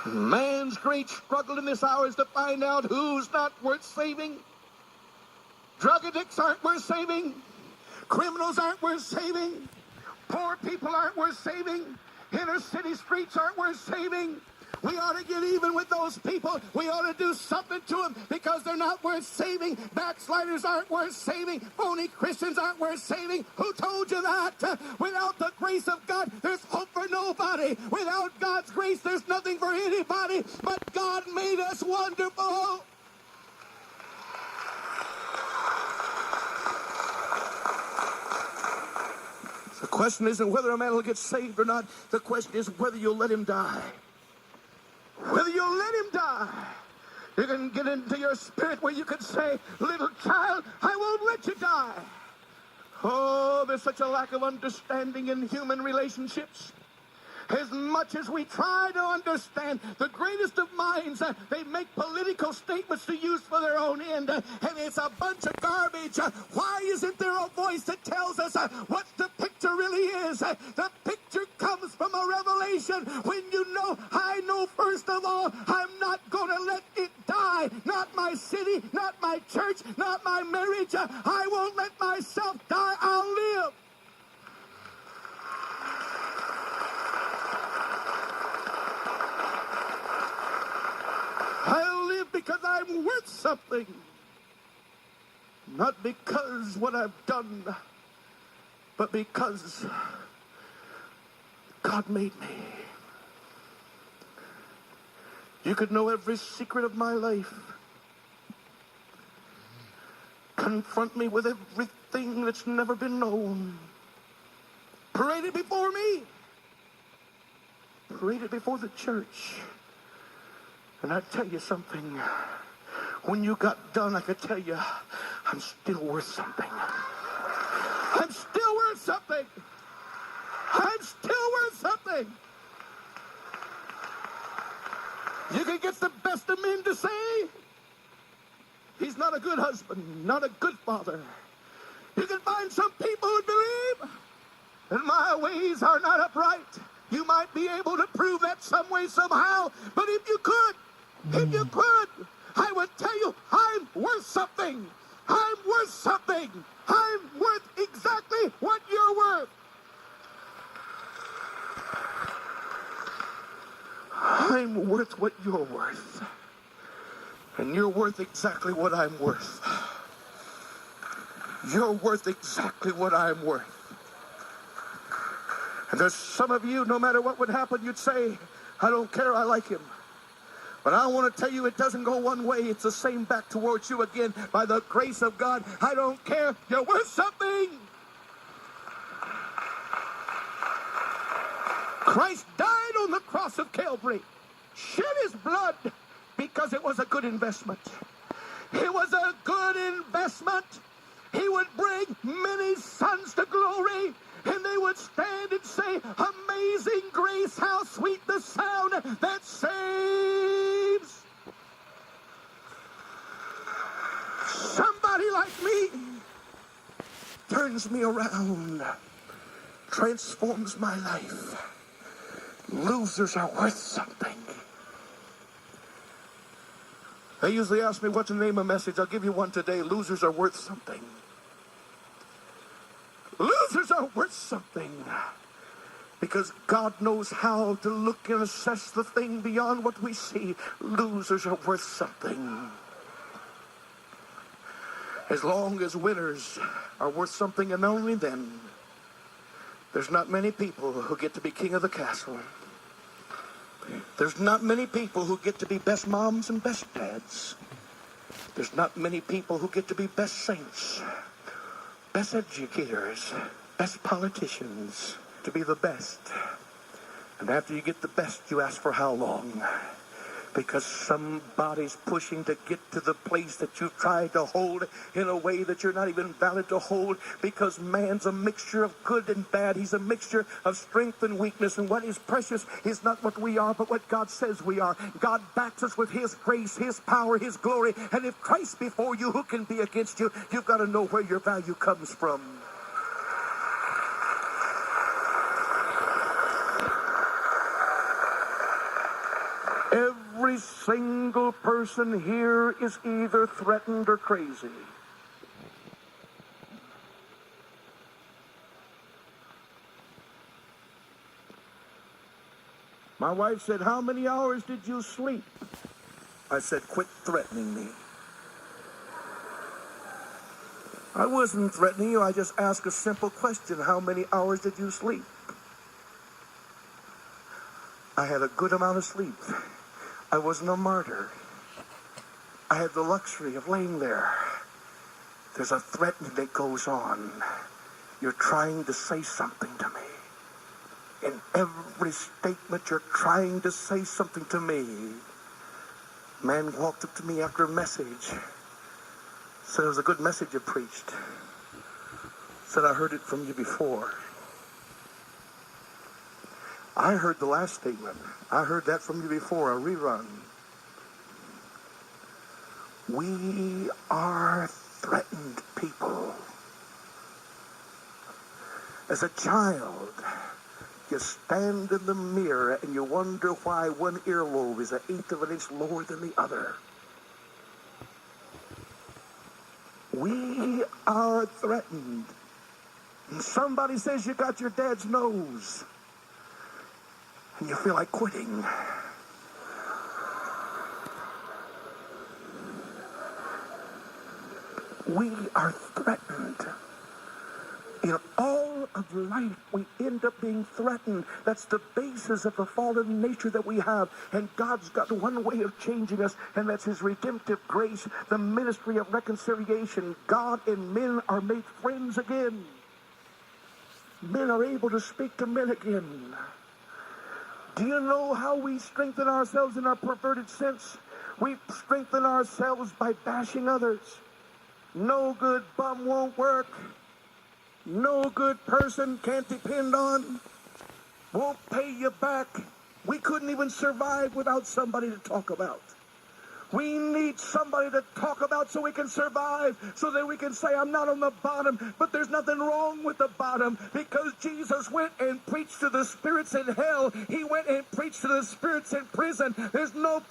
Man's great struggle in this hour is to find out who's not worth saving. Drug addicts aren't worth saving. Criminals aren't worth saving. Poor people aren't worth saving. Inner city streets aren't worth saving. We ought to get even with those people. We ought to do something to them because they're not worth saving. Backsliders aren't worth saving. Phony Christians aren't worth saving. Who told you that? Without the grace of God, there's hope for nobody. Without God's grace, there's nothing for anybody. But God made us wonderful. The question isn't whether a man will get saved or not. The question is whether you'll let him die. Whether you'll let him die. You can get into your spirit where you can say, little child, I won't let you die. Oh, there's such a lack of understanding in human relationships. As much as we try to understand the greatest of minds, they make political statements to use for their own end, and it's a bunch of garbage. Why isn't there a voice that tells us what the picture really is? The picture comes from a revelation when you know, I know first of all, I'm not going to let it die. Not my city, not my church, not my marriage. I won't let myself die. I'll live. I'll live because I'm worth something. Not because what I've done, but because God made me. You could know every secret of my life. Confront me with everything that's never been known. Parade it before me. Parade it before the church. And I tell you something, when you got done, I could tell you, I'm still worth something. I'm still worth something. I'm still worth something. You can get the best of men to say, he's not a good husband, not a good father. You can find some people who believe that my ways are not upright. You might be able to prove that some way, somehow, but if you could, I would tell you, I'm worth something. I'm worth something. I'm worth exactly what you're worth. I'm worth what you're worth. And you're worth exactly what I'm worth. You're worth exactly what I'm worth. And there's some of you, no matter what would happen, you'd say, I don't care, I like him. But I want to tell you, it doesn't go one way. It's the same back towards you again. By the grace of God, I don't care. You're worth something. Christ died on the cross of Calvary. Shed his blood because it was a good investment. It was a good investment. He would bring many sons to glory. And they would stand and say, amazing grace, how sweet the sound that saves. Somebody like me turns me around, transforms my life. Losers are worth something. They usually ask me, what's the name of a message? I'll give you one today. Losers are worth something. Losers are worth something because God knows how to look and assess the thing beyond what we see. Losers are worth something. As long as winners are worth something, and only then, there's not many people who get to be king of the castle. There's not many people who get to be best moms and best dads. There's not many people who get to be best saints, best educators, best politicians, to be the best. And after you get the best, you ask for how long? Because somebody's pushing to get to the place that you've tried to hold in a way that you're not even valid to hold, because man's a mixture of good and bad. He's a mixture of strength and weakness, and what is precious is not what we are, but what God says we are. God backs us with his grace, his power, his glory, and if Christ before you, who can be against you? You've got to know where your value comes from. Every single person here is either threatened or crazy. My wife said, "How many hours did you sleep?" I said, "Quit threatening me." I wasn't threatening you. I just asked a simple question. How many hours did you sleep? I had a good amount of sleep. I wasn't a martyr. I had the luxury of laying there. There's a threatening that goes on. You're trying to say something to me. In every statement, you're trying to say something to me. A man walked up to me after a message. Said, "It was a good message you preached." Said, "I heard it from you before." I heard the last statement. I heard that from you before, a rerun. We are threatened people. As a child, you stand in the mirror and you wonder why one earlobe is 1/8 of an inch lower than the other. We are threatened. And somebody says you got your dad's nose, and you feel like quitting. We are threatened. In all of life, we end up being threatened. That's the basis of the fallen nature that we have. And God's got one way of changing us, and that's his redemptive grace, the ministry of reconciliation. God and men are made friends again. Men are able to speak to men again. Do you know how we strengthen ourselves in our perverted sense? We strengthen ourselves by bashing others. No good bum won't work. No good person can't depend on. Won't pay you back. We couldn't even survive without somebody to talk about. We need somebody to talk about so we can survive, so that we can say, "I'm not on the bottom," but there's nothing wrong with the bottom, because Jesus went and preached to the spirits in hell. He went and preached to the spirits in prison. There's no